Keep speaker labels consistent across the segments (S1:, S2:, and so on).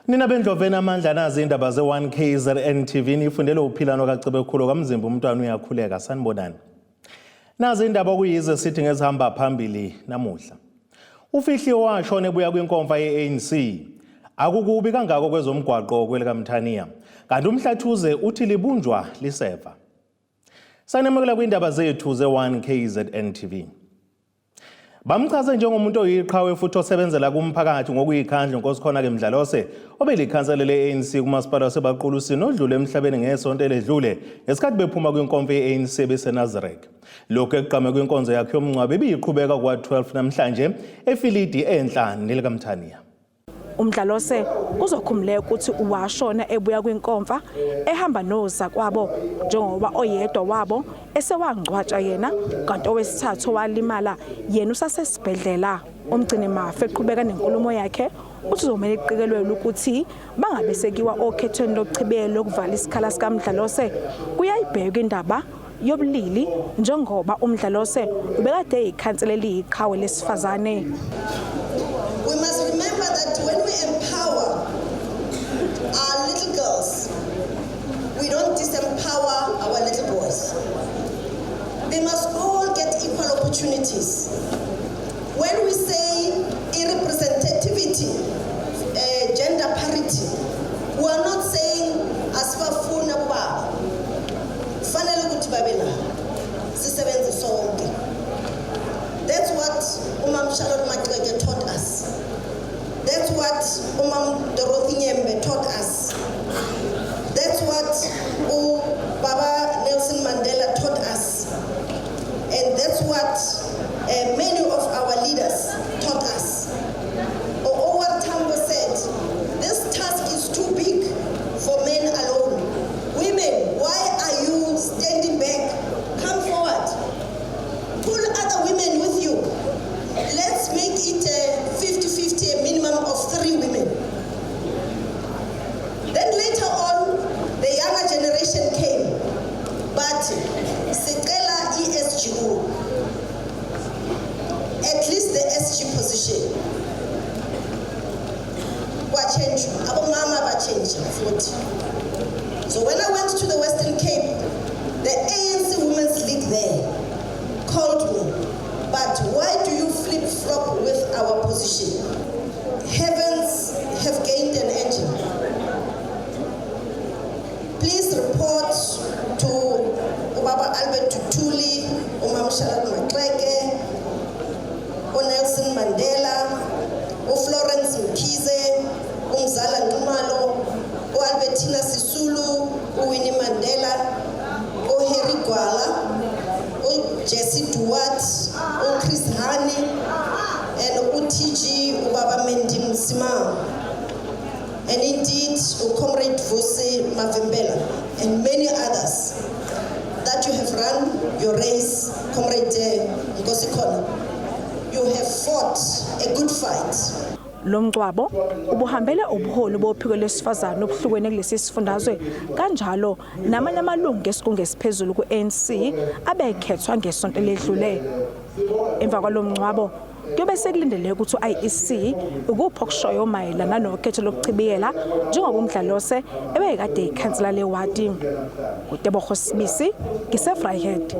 S1: Nina bendloveni amandla nazi indaba ze1KZNTV ifundele uphilano kaCebekhulu kamzimba umntwana uyakhuleka sanibonani. Nazi indaba okuyize sithi ngezihamba phambili namuhla. Ufihliwe washona ebuya kwinkomfa yeANC. Akukubi kangako kwezomgwaqo kwelikaMthaniya. Kanti umhlathuze uthi libunjwa liseva. Sanemukela kwindaba zethu ze1KZNTV. Bamchaze njengomuntu oyiqhawe futhi osebenzela kumphakathi ngokuyikhandla nkosikhona ke Mdlalose obelikhansela leANC kumasipala waseBaqulusini odlule emhlabeni ngesonto eledlule ngesikhathi bephuma kwinkonzo yeANC beseNazareth. Lokho ekuqame kwinkonzo yakhe yomncwabe ibiyiqhubeka kwa12 namhlanje efilidi enhla nelikaMthaniya.
S2: Umdlalose uzokhumuleka ukuthi washona ebuya kwinkomfa ehamba noza kwabo njengoba oyedwa wabo esewangcwatsha yena kanti owesithathu walimala yena usasesibhedlela. Umgcini mafa eqhubeka nenkulumo yakhe uthi uzomela iqikelelwe ukuthi bangabe sekiwa okhethweni lokuchibiyela lokuvala isikhala sikaMdlalose kuyayibheka indaba yobulili njengoba uMdlalose ubekade eyikhansela eliyiqhawe lesifazane.
S3: We must remember that when we empower our little girls, we don't disempower our little boys. They must all get equal opportunities. When we say representativity, gender parity, we are not saying asifafuna baba. Fanele ukuthi babela sisebenze sonke. That's what Umam Charlotte Maqheke taught us. That's what Umam Dorothy Nyembe taught us. That's what Baba Nelson Mandela taught us. And that's what many of our leaders taught us. Owar Tambo said, this task is too big for men alone. Women, why are you standing back? Come forward. Pull other women with you. Let's make it a 50-50, a minimum of 3 women. Then later on, the younger generation came, but Sekela ESGO, at least the SG position, what change? Abo mama ba change 40. So when I went to the Western Cape, the ANC Women's League there called me, but why do you flip-flop with our position? Heavens have gained an engine. Please report to Baba Albert Tutuli, Umam Charlotte Maqheke, Nelson Mandela, Florence Mkhize, Umzala Nxumalo, Albertina Sisulu, Winnie Mandela, Harry Gwala, Jesse Duwat, Chris Hani, and UTG Ubaba Mendi Msima, and indeed Comrade Vose Mavembela, and many others that you have run your race, Comrade Ngosikona. You have fought a good fight.
S2: Lomncwabo ubuhambele ubuholi bophiko lesifazane obuhlukene kulesi sifundazwe kanjalo namanye amalungu esigungu esiphezulu kuANC abekhethwa ngesonto ledlule. Emva kwalomncwabo kuyobe sekulindeleke ukuthi uIEC ukupho kushoyo mayelana nokhetho lokuchibiyela njengoba uMdlalose ebekade ikhansela lewadi. uTebogo Sibisi ngisefryhead.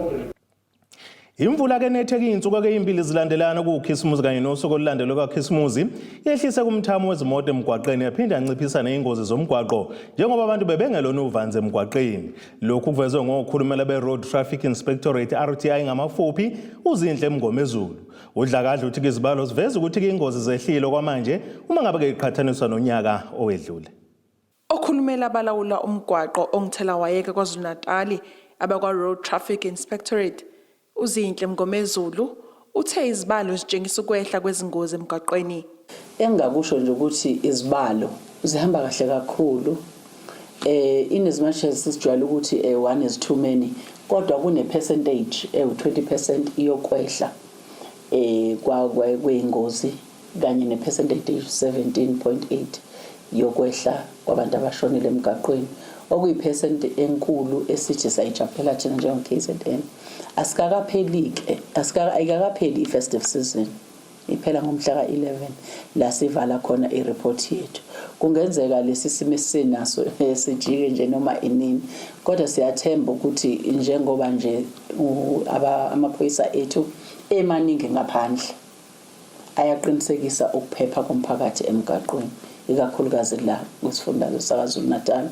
S1: Imvula ke netheke insuku ke impili zilandelana kuKhisimusi kanye nosuku olulandelo kaKhisimusi yehlise kumthamo wezimoto emgwaqeni yaphinda yanciphisa neingozi zomgwaqo njengoba abantu bebengelona uvanze emgwaqeni. Lokhu kuvezwe ngokhulumela beRoad Traffic Inspectorate RTI ngamafuphi uZinhle Mngomezulu. Udlakadla uthi izibalo siveza ukuthi ingozi zehlile kwamanje uma ngabe ke iqhathaniswa nonyaka owedlule.
S4: Okhulumela abalawula umgwaqo ongithela wayeka kwaZulu-Natal abakwa Road Traffic Inspectorate uZinhle Mngomezulu uthe izibalo zitshengisa ukwehla kwezingozi emgwaqweni.
S5: Engakusho nje ukuthi izibalo zihamba kahle kakhulu. In as much as sijwayele ukuthi 1 is too many, kodwa kune percentage 20% iyokwehla kweingozi kanye ne percentage 17.8 yokwehla kwabantu abashonile emgwaqweni. Okuyiphesenti enkulu esithi sayijaphela thina njenge KZN. Ayikakapheli i-festive season. iphela ngomhla ka-11 la sivala khona i-report yethu. Kungenzeka lesi simo esinaso sijike nje noma inini, kodwa siyathemba ukuthi njengoba nje amaphoyisa ethu emaningi ngaphandle ayaqinisekisa ukuphepha komphakathi emgaqweni, ikakhulukazi la kwisifundazwe saKwaZulu-Natal.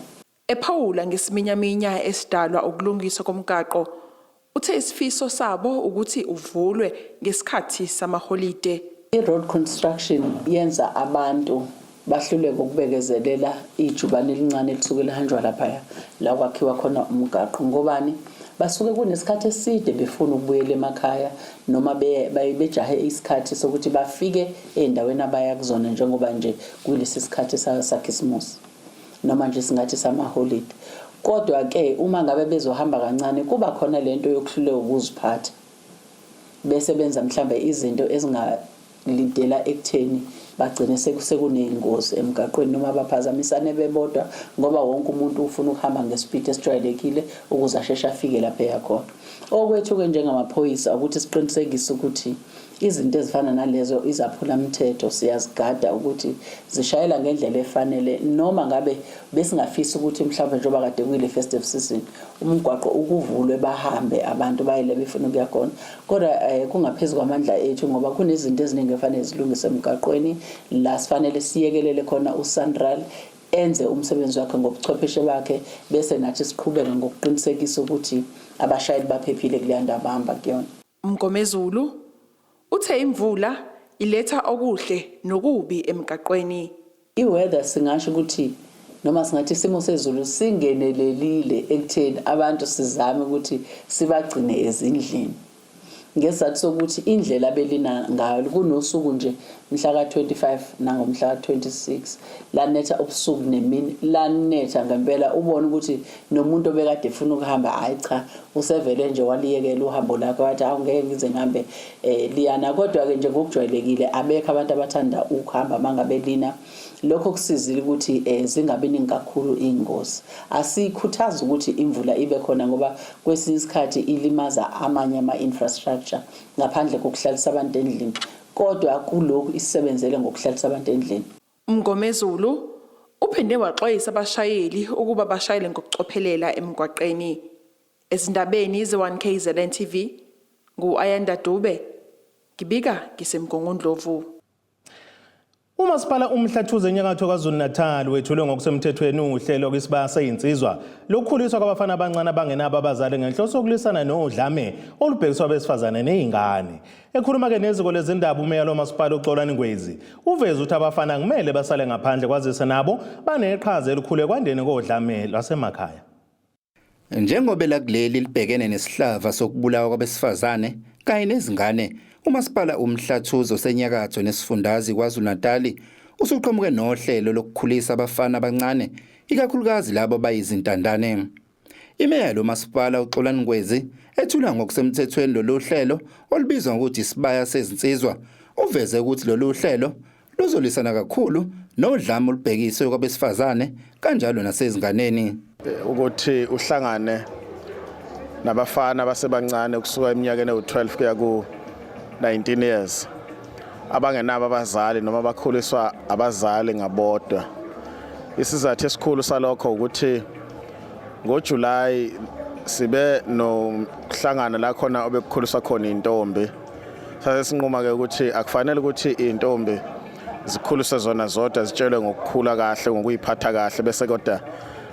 S4: Ephawula ngesiminyaminya esidalwa ukulungiswa komgaqo, uthe isifiso sabo ukuthi uvulwe ngesikhathi samaholide.
S5: I-road construction yenza abantu bahluleke ukubekezelela ijubane elincane lisuke lihanjwa lapha la kwakhiwa khona umgaqo. Ngobani? Basuke kunesikhathi eside befuna ukubuyela emakhaya noma bejahe isikhathi sokuthi bafike endaweni abaya kuzona, njengoba nje kulesi sikhathi saKhisimusi noma nje singathi samaholide. Kodwa ke uma ngabe bezohamba kancane kuba khona lento yokuhluleka ukuziphatha, bese benza mhlambe izinto ezingalidela ekutheni bagcine sekuneyingozi emgaqweni noma baphazamisane bebodwa, ngoba wonke umuntu ufuna ukuhamba ngespeed esijwayelekile ukuze asheshe afike lapha eyakhona. Okwethu-ke njengamaphoyisa ukuthi siqinisekise ukuthi izinto ezifana nalezo izaphula umthetho siyazigada ukuthi zishayela ngendlela efanele, noma ngabe besingafisa ukuthi mhlawumbe njengoba kade kuyile festive season umgwaqo ukuvulwe bahambe abantu bayile befuna ukuya khona, kodwa kungaphezulu kwamandla ethu ngoba kunezinto eziningi efanele zilungise emgaqweni la sifanele siyekelele khona uSandral enze umsebenzi wakhe ngobuchwepheshe bakhe, bese nathi siqhubeka ngokuqinisekisa ukuthi abashayeli baphephile kuleyo ndawo abahamba kuyona.
S4: Mngomezulu uthe imvula iletha okuhle nokubi emgaqweni.
S5: I-weather singasho ukuthi noma singathi isimo sezulu singenelelile ekutheni abantu sizame ukuthi sibagcine ezindlini, ngesizathu sokuthi indlela abelina ngayo kunosuku nje mhla ka-25 nangomhla ka-26 lanetha ubusuku nemini, lanetha ngempela ubone ukuthi nomuntu obekade efuna ukuhamba hayi cha usevele nje waliyekela uhambo lakhe wathi awungeke ngize ngihambe liyana. Kodwa-ke nje ngokujwayelekile abekho abantu abathanda ukuhamba mangabe lina. Lokho kusizile ukuthi zingabi ningi kakhulu iy'ngozi. Asikhuthaza ukuthi imvula ibe khona ngoba kwesinye isikhathi ilimaza amanye ama-infrastructure ngaphandle kokuhlalisa abantu endlini, kodwa kulokhu isebenzele ngokuhlalisa abantu endlini.
S4: Mngomezulu uphinde waxwayisa abashayeli ukuba bashayele ngokucophelela emgwaqeni. Ezindabeni ze1KZNTV ngu-Ayanda Dube, ngibika ngisemgongondlovu.
S1: Umasipala uMhlathuze enyakatho KwaZulu-Natal wethule ngokusemthethweni uhlelo kwisibaya seyinsizwa lokukhuliswa kwabafana abancane abangenabo abazali ngenhloso yokulisana nodlame olubhekiswa abesifazane nezingane. Ekhuluma-ke neziko lezindaba umeya lomasipala uXolani Ngwezi uveza ukuthi abafana kumele basale ngaphandle kwazise nabo baneqhaza elikhulu ekwandeni kodlame lwasemakhaya.
S6: Njengoba lakuleli libhekene nesihlava sokubulawa kwabesifazane kanye nezingane, umasipala uMhlathuze osenyakatho nesifundazwe KwaZulu-Natal usuqhamuke nohlelo lokukhulisa abafana abancane ikakhulukazi labo bayizintandane. Imeya lomasipala uXolani Ngwezi ethula ngokusemthethweni lolu hlelo olubizwa ngokuthi isibaya sezinsizwa uveze ukuthi lolu hlelo luzolisana kakhulu nodlame olubhekiswe kwabesifazane kanjalo nasezinganeni,
S7: ukuthi uhlangane nabafana abasebancane kusuka eminyakeni ewu-12 kuya ku-19 years abangenabo abazali noma bakhuliswa abazali ngabodwa. Isizathu esikhulu salokho ukuthi ngoJulayi sibe nokuhlangana la khona obekukhuliswa khona intombi. Sase sinquma ke ukuthi akufanele ukuthi intombi zikhuliswe zona zodwa zitshelwe ngokukhula kahle ngokuyiphatha kahle bese kodwa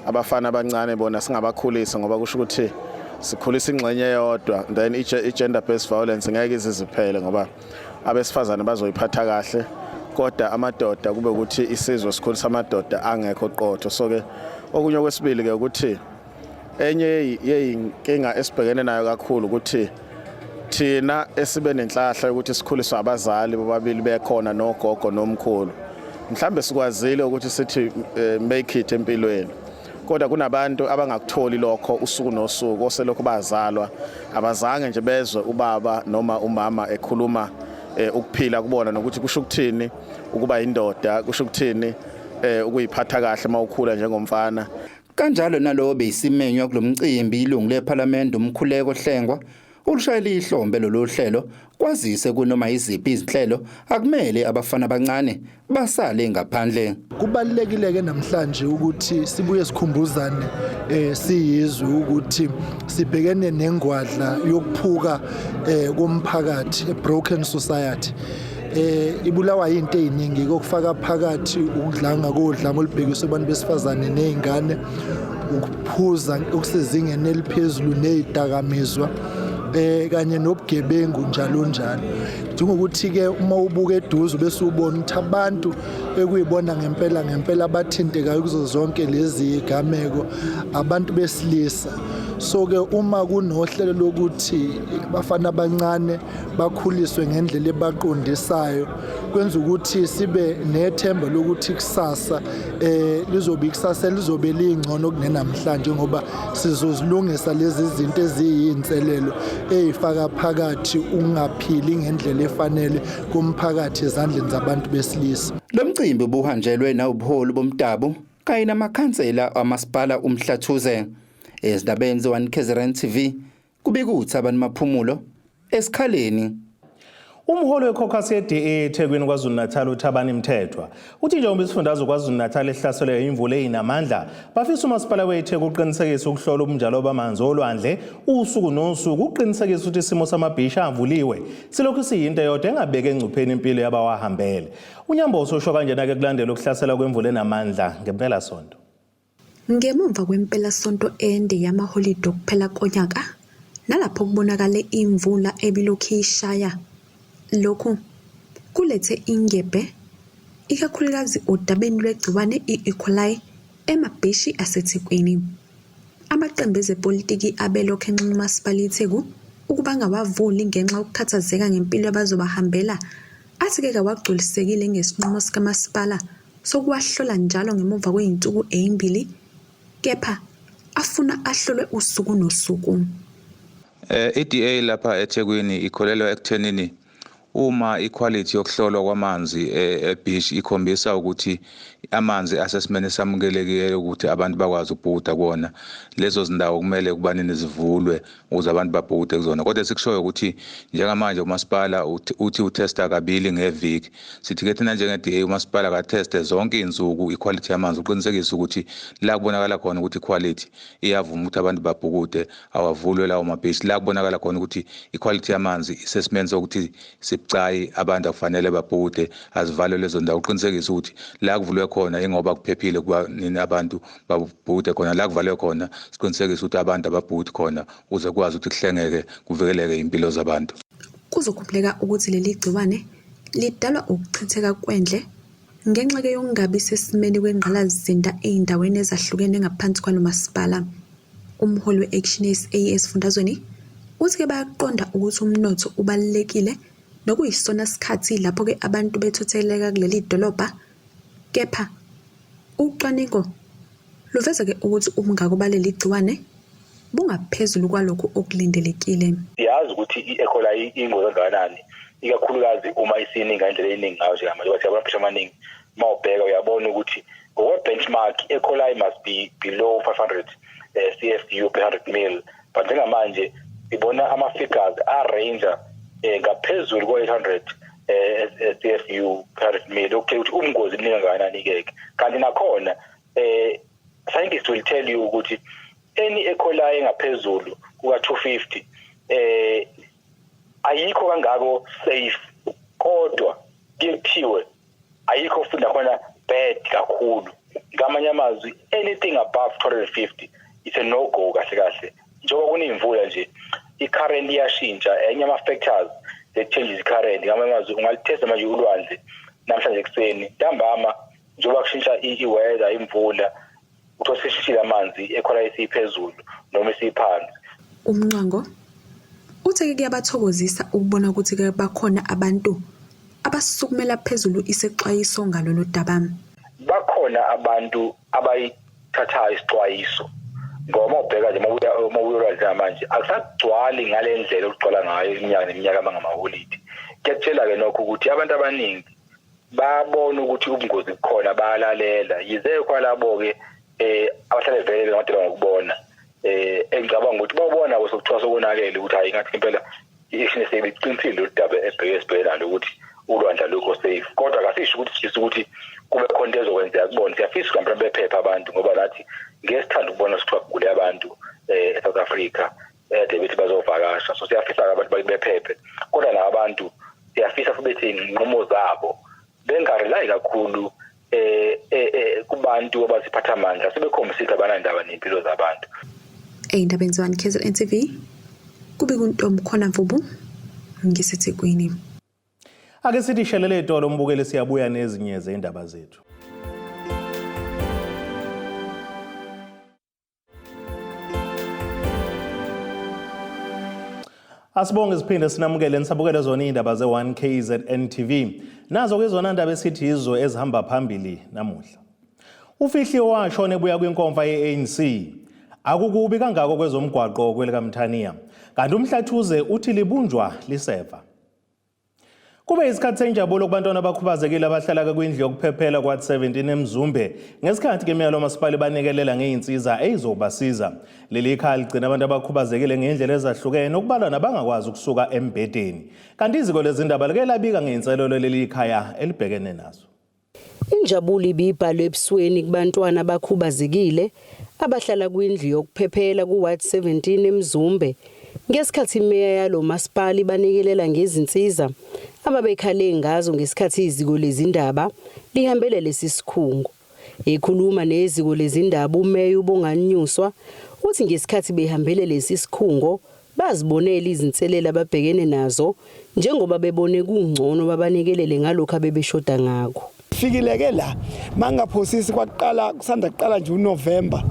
S7: abafana abancane bona singabakhulisa ngoba kusho ukuthi sikhulisa ingxenye yodwa, then i-gender based violence ngeke iziziphele ngoba abesifazane bazoyiphatha kahle kodwa amadoda kube ukuthi isizwe sikhulisa amadoda angekho qotho. So ke okunye kwesibili ke ukuthi enye yeyinkinga esibhekene nayo kakhulu ukuthi thina esibe nenhlahla ukuthi sikhuliswe abazali bobabili bekhona nogogo nomkhulu, mhlambe sikwazile ukuthi sithi make it empilweni, kodwa kunabantu abangakutholi lokho usuku nosuku oselokhu bazalwa abazange nje bezwe ubaba noma umama ekhuluma ukuphila kubona nokuthi kusho ukuthini ukuba indoda, kusho ukuthini ukuyiphatha kahle mawukhula njengomfana.
S6: Kanjalo nalowo beyisimenywa kulomcimbi ilungu leParliament uMkhuleko Hlengwa olushayela ihlombe lolu hlelo kwazise kunoma iziphi izinhlelo akumele abafana abancane basale ngaphandle.
S8: Kubalulekile ke namhlanje ukuthi sibuye sikhumbuzane siyizwe ukuthi sibhekene nengwadla yokuphuka komphakathi, a broken society. Ibulawa into eziningi kokufaka phakathi ukudlanga kodlame olubhekiswe abantu besifazane nezingane, ukuphuza okusezingeni eliphezulu nezidakamizwa kanye nobugebengu njalo njalo. Njengokuthi ke uma ubuka eduze bese ubona ukuthi abantu ekuyibona ngempela abathintekayo kuzo zonke lezi igameko abantu besilisa. So ke uma kunohlelo lokuthi abafana abancane bakhuliswe ngendlela ebaqondisayo, kwenza ukuthi sibe nethemba lokuthi kusasa lizobe lingcono kunenamhlanje ngoba sizozilungisa lezi zinto eziyinselelo ezifaka phakathi ungaphili ngendlela efanele kumphakathi ezandleni zabantu besilisa.
S6: Lo mcimbi ubuhanjelwe nawubuholi bomdabu kanye namakhansela amasipala uMhlathuze. Ezindabeni ze-1KZNTV kubikuthi abantu maphumulo esikhaleni.
S1: Umholi wekhokasi ye-DA eThekwini KwaZulu-Natal uThabani Mthethwa uthi njengoba isifundazwe KwaZulu-Natal ehlaselwe imvula eyinamandla bafisa umasipala weTheku uqinisekisa ukuhlola ubunjalo bamanzi olwandle usuku nosuku uqinisekisa ukuthi isimo samabhisha avuliwe silokhu siyinto eyodwa engabeke engcupheni impilo yabawahambele. Unyamboso usho kanjena ke kulandela ukuhlasela kwemvula enamandla ngempela sonto.
S9: Ngemumva kwempela sonto ende yamaholide okuphela konyaka nalapho kubonakala imvula ebilokhu ishaya, lokhu kulethe ingebhe ikakhulukazi odabeni lwegciwane i-E. coli emabhishi aseThekwini. Amaqembu ezepolitiki abelokhu enxenxa umasipala iTheku ukuba ngawavuli ngenxa yokukhathazeka ngempilo yabazobahambela athi-ke kawagculisekile ngesinqumo sikamasipala sokuwahlola njalo ngemuva kwey'nsuku ezimbili, kepha afuna ahlolwe usuku nosuku.
S10: I-DA lapha eThekwini ikholelwa ekuthenini uma iquality yokuhlolwa kwamanzi ebhishi ikhombisa ukuthi amanzi asesimene samukelekile ukuthi abantu bakwazi ukubhukuda kuona, lezo zindawo kumele kubanini zivulwe ukuze abantu babhukude kuzona. Kodwa sikushoyo ukuthi njengamanje umasipala uthi utesta kabili ngeviki. Sithi ke thina njenge-DA umasipala katheste zonke izinsuku iquality yamanzi uqinisekisa ukuthi la kubonakala khona ukuthi iquality iyavuma ukuthi abantu babhukude awavulwe lawo mabhishi. La kubonakala khona ukuthi iquality yamanzi isesimene sokuthi sibucayi abantu akufanele babhukude azivalwe lezo ndawo uqinisekisa ukuthi la kuvulwe khona ingoba kuphephile kuba nini abantu babhukude khona, la kuvalwe khona siqinisekisa ukuthi abantu ababhukude khona uze kwazi ukuthi kuhlengeke kuvikeleke impilo zabantu.
S9: Kuzokhuphuleka ukuthi leli gciwane lidalwa ukuchitheka kwendle ngenxa ke yokungabi sesimeni kwengqalasizinda ey'ndaweni ezahlukene ngaphansi kwalo masipala. Umholi we-Action SA esifundazweni uthi ke bayaqonda ukuthi umnotho ubalulekile nokuyisona sikhathi lapho ke abantu bethutheleka kuleli dolobha, kepha ucwaningo luveza ke ukuthi ubungako baleli gciwane bungaphezulu kwalokho okulindelekile.
S11: Siyazi ukuthi i-E. coli ingozi kangakanani, ikakhulukazi uma isiningi ngendlela eningi ngayo njengamanje bathi abantu amaningi mawubheka uyabona ukuthi benchmark E. coli must be below 500 CFU per 100 ml, but njengamanje sibona ama-figures range ngaphezulu kwa-800 CFU per 100 ml, okay ukuthi ubungozi buningi kangakanani ke. Kanti nakhona scientists will tell you ukuthi any E. coli engaphezulu kuka-250 ayikho kangako safe, kodwa kuthiwe ayikho futhi nakhona bad kakhulu. Ngamanye amazwi anything above 250 it's a no go kahle kahle. Njengoba kunemvula nje i-current iyashintsha, enye ama-factors that changes i-current. Ngamanye amazwi ungalitesta manje ulwandle namhlanje ekuseni ntambama njengoba kushintsha i-weather imvula uthola seshishile amanzi E. coli isiphezulu noma isiphansi.
S9: Umnqango uthe kuyabathokozisa ukubona ukuthi ke bakhona abantu abasukumela phezulu isexwayiso ngalolu daba.
S11: Bakhona abantu abayithathayo isixwayiso ngoba ubheka nje mawuyolwazi manje akusagcwali ngale ndlela okugcwala ngayo iminyaka neminyaka amangamaholide. Kuyatshela ke nokho ukuthi abantu abaningi babona ukuthi ubungozi bukhona bayalalela, yize kwalabo ke abahlale vele ngamadela ngokubona engicabanga ukuthi babona sokuthiwa sokonakele ukuthi hayi ngathi impela i-action seyiqinisile udaba esibhekana ukuthi ulwandla lokho safe kodwa kasisho ukuthi sifisa ukuthi kube khona into ezokwenzeka kubona siyafisa ukuthi abantu bephepha abantu ngoba nathi ngesithanda ukubona ukuthi kugule abantu eSouth Africa bethi bazovakasha so siyafisa abantu bephephe kodwa nabantu siyafisa futhi inqumo zabo bengarely kakhulu kubantu abaziphatha amandla sebekhombisile abanandaba nempilo zabantu.
S9: Ey'ndabeni ze-1KZNTV kube kuntombi khona Mvubu ngiseThekwini.
S1: Ake sithi shelele itolo umbukele siyabuya nezinye zeindaba zethu. Asibonge siphinde sinamukele nisabukele zona indaba ze1KZNTV. Nazo ke zona indaba esithi izo ezihamba phambili namuhla. Ufihli washona ebuya kwinkomfa yeANC. Akukubi kangako kwezomgwaqo kwelikaMthaniya. Kanti umhlathuze uthi libunjwa liseva. Kube isikhathi senjabulo kubantwana abakhubazekile abahlala kwindlu yokuphephela kwa17 eMzumbe ngesikhathi ke imiyalo masipala banikelela ngeinsiza ezobasiza. Leli ikhaya ligcina abantu abakhubazekile ngendlela ezahlukene okubalwa nabangakwazi ukusuka embedeni. Kanti iziko lezindaba like labika ngeinselelo leli ikhaya elibhekene nazo.
S12: Injabulo ibibhalo ebusweni kubantwana abakhubazekile abahlala kwindlu yokuphephela kuWard 17 eMzumbe ngesikhathi imeya yalo masipala banikelela ngezinsiza ababekhale ngazo ngesikhathi iziko lezindaba lihambele lesi sikhungo. Ekhuluma neziko lezindaba umeya uBonganyuswa uthi ngesikhathi behambele lesi sikhungo bazibonela izinselela ababhekene nazo njengoba bebone kungcono babanikelele ngalokho abebeshoda ngakho.
S13: Fikileke la mangaphosisi kwaqala kusanda kuqala nje uNovember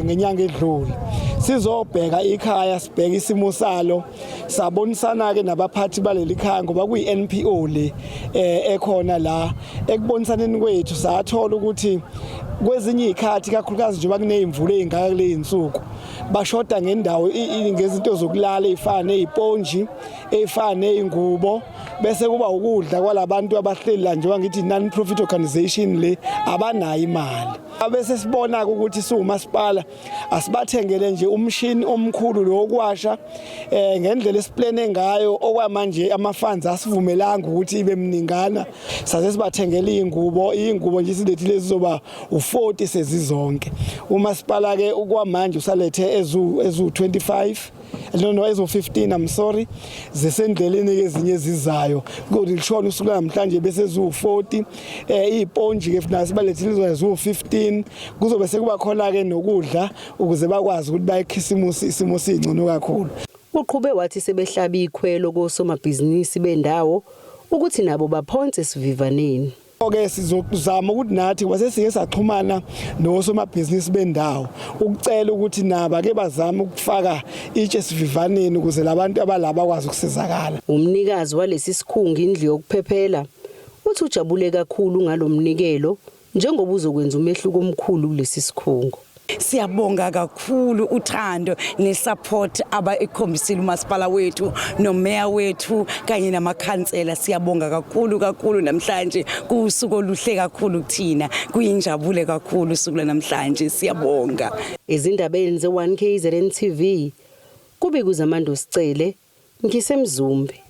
S13: ngenyanga edlule sizobheka ikhaya sibheka isimo salo sabonisana ke nabaphathi baleli khaya ngoba kuyi NPO le ekhona la ekubonisaneni kwethu sathola ukuthi kwezinye ikhathi kakhulukazi njengoba kunezimvula ezingaka kule insuku bashoda ngendawo ngezinto zokulala ezifana neziponji ezifana nezingubo bese kuba ukudla kwalabantu abahleli la njengoba ngithi non-profit organization le abanayo imali. Abese sibona ukuthi siwumasipala asibathengele nje umshini omkhulu lo wokwasha ngendlela esiplane ngayo okwamanje amafunds asivumelanga ukuthi ibe mningana saze sibathengele izingubo nje silethile zizoba u40 sezizonke. Umasipala ke okwamanje usalethe ezu25 ezu15 I'm sorry zisendleleni ezinye ezizayo kodwa lishona usuku namhlanje bese ezu40 iponji ke funa sibalethile ezu15 kuzobe sekuba khona ke nokudla ukuze bakwazi ukuthi bayikhisimusi isimo singcono kakhulu.
S12: Uqhube wathi sebehlaba ikhwelo kosomabhizinisi bendawo ukuthi nabo baphonse sivivaneni.
S13: Oke sizozama ukuthi nathi kwase sike saxhumana nosomabhizinisi bendawo ukucela ukuthi naba ke bazame ukufaka itshe sivivaneni ukuze labantu abalaba bakwazi ukusizakala.
S12: Umnikazi walesi sikhungo indlu yokuphephela uthi ujabule kakhulu ngalomnikelo njengoba uzokwenza umehluko omkhulu kulesi sikhungo.
S14: Siyabonga kakhulu uthando nesupport abayikhombisile umasipala wethu nomeya wethu kanye namakhansela. Siyabonga kakhulu namhlanje kusuku oluhle kakhulu kuthina kuyinjabule kakhulu usuku namhlanje siyabonga.
S12: Ezindabeni ze1KZNTV kube kuzamando sicele ngisemzumbe.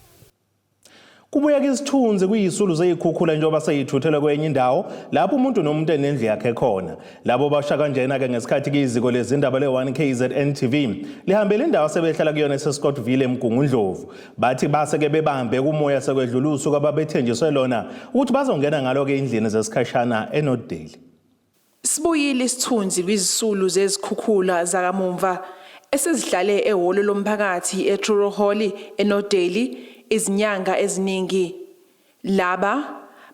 S1: Kubuya isithunzi kuyisulu zeyikhukhula njengoba seyithuthela kwenye indawo lapho umuntu nomuntu enendlu yakhe khona. Labo basha kanjena ke ngesikhathi iziko lezindaba le1KZNTV lihambele indawo sebehlala kuyona eScottville eMgungundlovu. Bathi base ke bebambe kumoya sekwedlula usuku ababethenjiswe lona ukuthi bazongena ngalo ke indlini zesikhashana eNodeli.
S4: Sibuyile isithunzi kwizisulu zezikhukhula zakamumva esezidlale ehholo lomphakathi eTruro Hall eNodeli izinyanga eziningi. Laba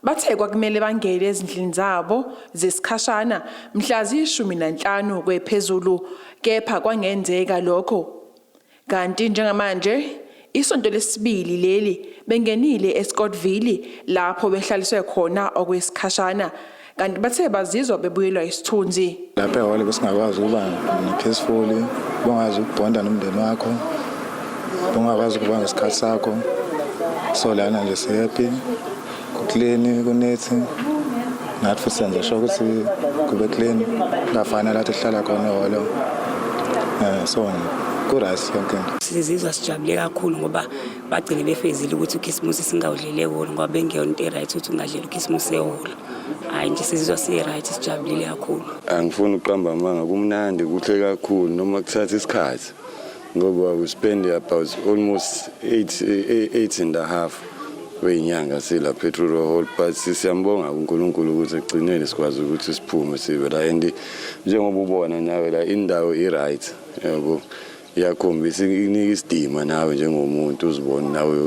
S4: bathe kwakumele bangene ezindlini zabo zesikhashana mhla zi-15 kwephezulu kepha kwangenzeka lokho. Kanti njengamanje isonto lesibili leli bengenile eScottville lapho behlaliswe khona okwesikhashana kanti bathe bazizwa bebuyelwa isithunzi.
S15: Lapha ehholo besingakwazi ukuba peaceful, bongazi ukubonda nomndeni wakho, bongakwazi ukuba ngesikhathi sakho. So lana nje sihappy ku-clean kunethi nathi futhi senza sure ukuthi kube clean ngafana lapho sihlala khona ehholo so kurasi yonke into.
S16: Sizizwa sijabule kakhulu ngoba bagcine befezile ukuthi ukhisimusi singawudlele ehholo ngoba bengeyona into right ukuthi ungadlela ukhisimusi ehholo. Hayi nje sizizwa si-right sijabulile kakhulu.
S17: Angifuni uqamba amanga kumnandi kuhle kakhulu noma kuthatha isikhathi ngoba we spend about almost 8.5 wenyanga sila petrol hall but siyambonga uNkulunkulu ukuthi egcinele sikwazi ukuthi siphume sibe la and njengoba ubona nawe la indawo i-right yabo iyakhombisa inika isidima nawe njengomuntu uzibona nawe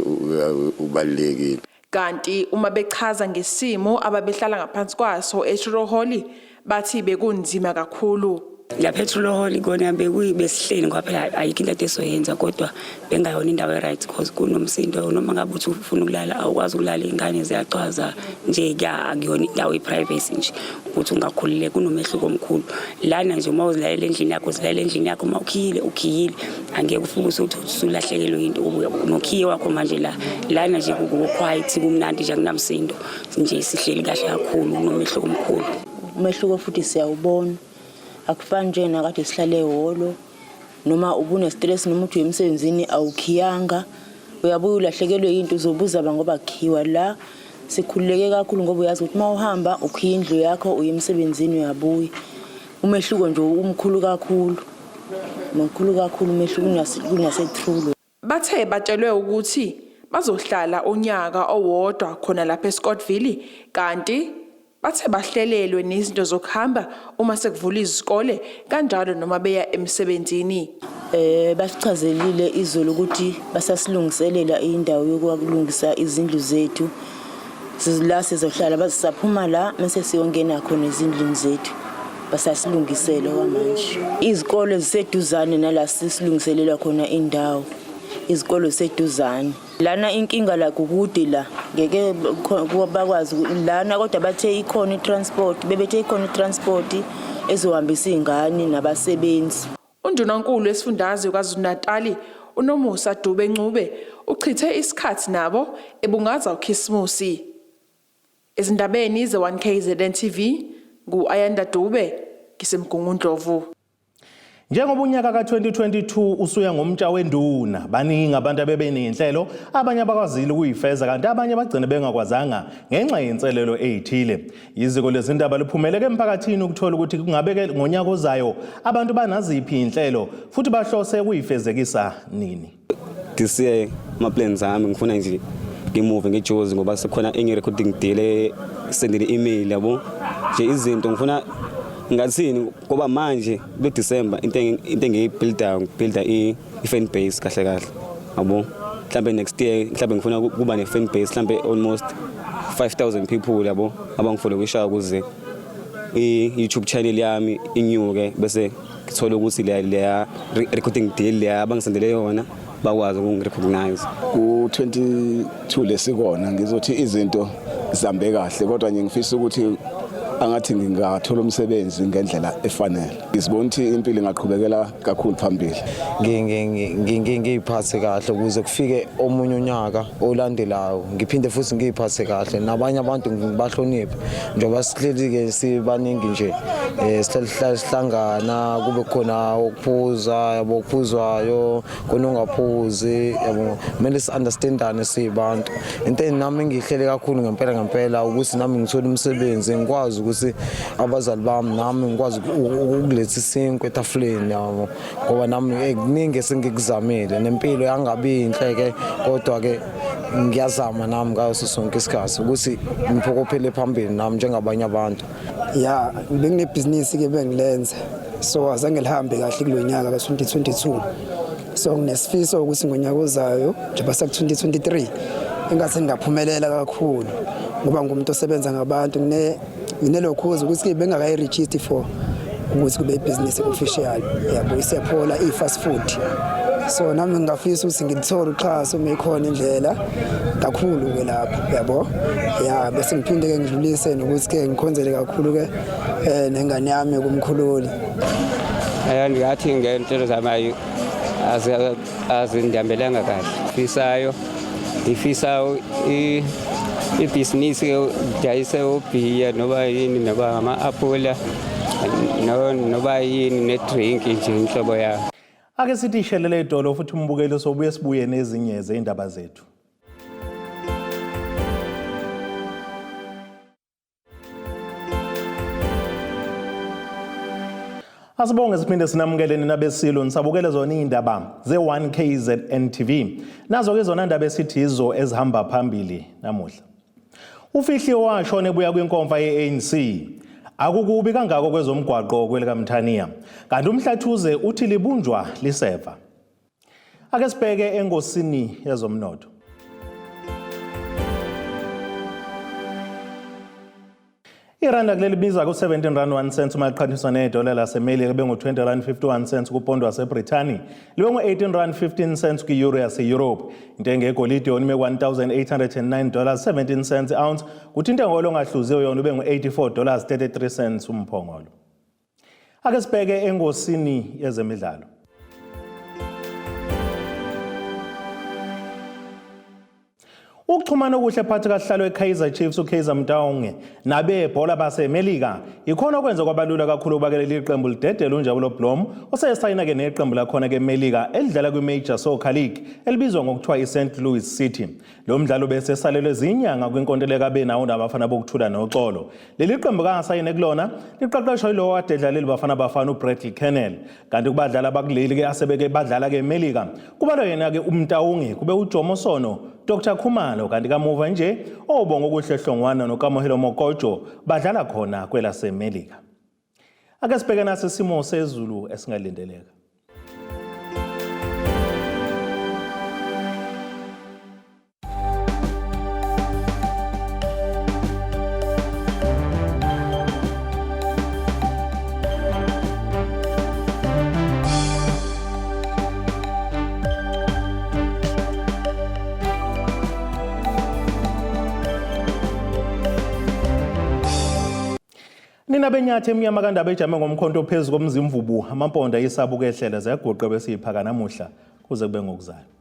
S17: ubalekile.
S4: Kanti uma bechaza ngesimo ababehlala ngaphansi kwaso ePetrol Hall bathi bekunzima kakhulu.
S16: La Petrol Hall kona bekuyibesihleli ngoba phela ayikho into esoyenza kodwa bengayona indawo e-right because kunomsindo noma ngabe uthi ufuna ukulala awukwazi ukulala ingane ziyacwaza nje akuyona indawo i-privacy nje ukuthi ungakhulile kunomehluko omkhulu. Lana nje uma uzilalela endlini yakho uzilalela endlini yakho uma ukhiyile angeke ufike ukuthi usulahlekelwe into nokhiye wakho manje lana nje ku-quiet kumnandi nje akunamsindo nje sihleli kahle kakhulu kunomehluko omkhulu.
S18: Umehluko futhi siyawubona. Akufani nje nakade sihlale ehholo noma ubune stress noma uthi emsebenzini awukhiyanga uyabuya ulahlekelwe into uzobuza ngoba kukhiwa la sikhululeke kakhulu ngoba uyazi ukuthi mawuhamba ukhiya indlu yakho uye emsebenzini uyabuya. Umehluko nje umkhulu kakhulu umehluko kunase-true.
S4: Bathe batshelwe ukuthi bazohlala onyaka owodwa khona lapha eScottville kanti bathe bahlelelwe nezinto zokuhamba uma sekuvula izikole kanjalo noma beya emsebenzini.
S18: Basichazelile izolo ukuthi basasilungiselela indawo yokulungisa izindlu zethu. Sizila sizohlala basaphuma la mase siyongena khona izindlu zethu. Basasilungisela kwamanje. Izikole ziseduzane nala sisilungiselela khona indawo. Izikolo seduzane. Lana inkinga la kukude la ngeke bakwazi lana kodwa bathe ikhona itransport bebethe ikhona itransport ezohambisa izingane nabasebenzi.
S4: Undunankulu wesifundazwe KwaZulu-Natal uNomusa Dube Ncube uchithe isikhathi nabo ebungaza uKhisimusi. Ezindabeni ze1KZNTV ngu-Ayanda Dube ngisemgungundlovu.
S1: Njengoba unyaka ka2022 usuya ngomtsha wenduna baningi abantu abebenenhlelo abanye abakwazile ukuyifeza kanti abanye bagcine bengakwazanga ngenxa yenselelo ezithile. Iziko lezindaba liphumeleke emphakathini ukuthola ukuthi kungabe ngonyaka ozayo abantu banaziphi inhlelo futhi bahlose ukuyifezekisa nini.
S19: This year my plans ami ngifuna nje ngimove ngejozi ngoba sekukhona recording deal sendele email yabo nje izinto ngifuna ngathini ngoba manje lo December into engiyibuilda i-fan base kahle yabo mhlambe next year mhlambe ngifuna kuba ne-fan base mhlambe almost 5,000 people yabo abangifollowisha ukuze i-YouTube channel yami inyuke bese ngithola ukuthi leya recording deal leya abangisendele yona bakwazi ukungirecognize.
S20: Ku-22 lesikona ngizothi izinto zihambe kahle kodwa nje ngifisa ukuthi angathi ngingathola umsebenzi ngendlela efanele. Ngizibona ukuthi impilo ingaqhubekela kakhulu phambili.
S21: Ngiyiphathe kahle ukuze kufike omunye unyaka olandelayo ngiphinde futhi ngiyiphathe kahle nabanye abantu ngibahloniphe njengoba sihleli-ke sibaningi nje sihlangana kube khona ukuphuza yabo okuphuzwayo khona ungaphuzi yabo kumele si-understandane siyibantu. Into nami ngihlele kakhulu ngempela ukuthi nami ngithole umsebenzi ngikwazi ukuthi abazali bami nami ngikwazi ukuletha isinkwa etafuleni yabo ngoba nami kuningi esengikuzamile nempilo yangabi inhleke kodwa ke ngiyazama nami ngaso sonke isikhathi ukuthi ngiphokophele phambili nami njengabanye abantu.
S22: Ya benginebhizinisi ke bengilenza so azange lihambe kahle kulonyaka ka2022 so nginesifiso ukuthi ngonyaka ozayo njengoba seku2023 engathi ngingaphumelela kakhulu ngoba ngumuntu osebenza ngabantu nginelokhuza ukuthi bengakayi-register for ukuthi kube ibhizinisi official yabo isephola i-fast food so nami ngingafisa ukuthi ngithole uxhaso uma ikhona indlela kakhulu-ke lapho yabo ya bese ngiphinde-ke ngidlulise nokuthi-ke ngikhonzele kakhulu-ke nengane yami kumkhululi.
S23: Ngathi ngenhlelo zami azindihambelanga kahle ngifisa ibhizinisi dayise ubhiya noba yini noba ama-apula noba yini nedrink nje inhlobo yayo.
S1: Ake sithi ishelele idolo futhi umbukeli sobuye sibuye nezinye zeindaba zethu. Asibonge siphinde sinamukele nina besilo nisabukele zona indaba ze1KZNTV. Nazo ke zona indaba esithi izo ezihamba phambili namuhla. Ufihli washone buya kwinkomfa yeANC. Akukubi kangako kwezomgwaqo kwelikaMthaniya. Kanti umhlathuze uthi libunjwa liseva. Ake sibheke engosini yezomnotho. Iranda kuleli biza ku17.01 maqhathaniswa nedola laseMelika bengu20.51 kupondo waseBrithani libe ngu18.15 ku-euro yase-Europe. Intengo yegolide yona ime $1,809.17 ounce, kuthi intengo olongahluziwe yona ube ngu$84.33 umphongolo. Ake sibheke engosini yezemidlalo. Ukuxhumana okuhle phakathi kahlalo weKaizer Chiefs uKaizer Motaung nabebhola baseMelika ikhona okwenza kwabalula kakhulu ubakele liqembu lidedela uNjabulo Blom osayesayina ke neqembu lakhona ke eMelika elidlala kwiMajor Soccer League elibizwa ngokuthiwa iSt. Louis City. Lo mdlalo bese salelwe izinyanga kwinkontileka benawo nabafana bokuthula noxolo. Leli qembu kangasayine kulona liqeqeshwa yilo wadedlalela bafana uBradley Kennel. Kanti kubadlala bakuleli ke asebeke badlala ke eMelika kubalwa yena ke uMtaung kube uJomo Sono, Dr. Khumalo kanti kamuva nje obonga okuhle hlongwana noKamohelo Mokojo badlala khona kwelaseMelika. Ake sibheke naso isimo sezulu esingalindeleka. Nina benyathe emnyama kandaba ejame ngomkhonto phezulu komzimvubu amamponda yisabuku ehlele zayagoqe besiphaka namuhla kuze kube ngokuzayo.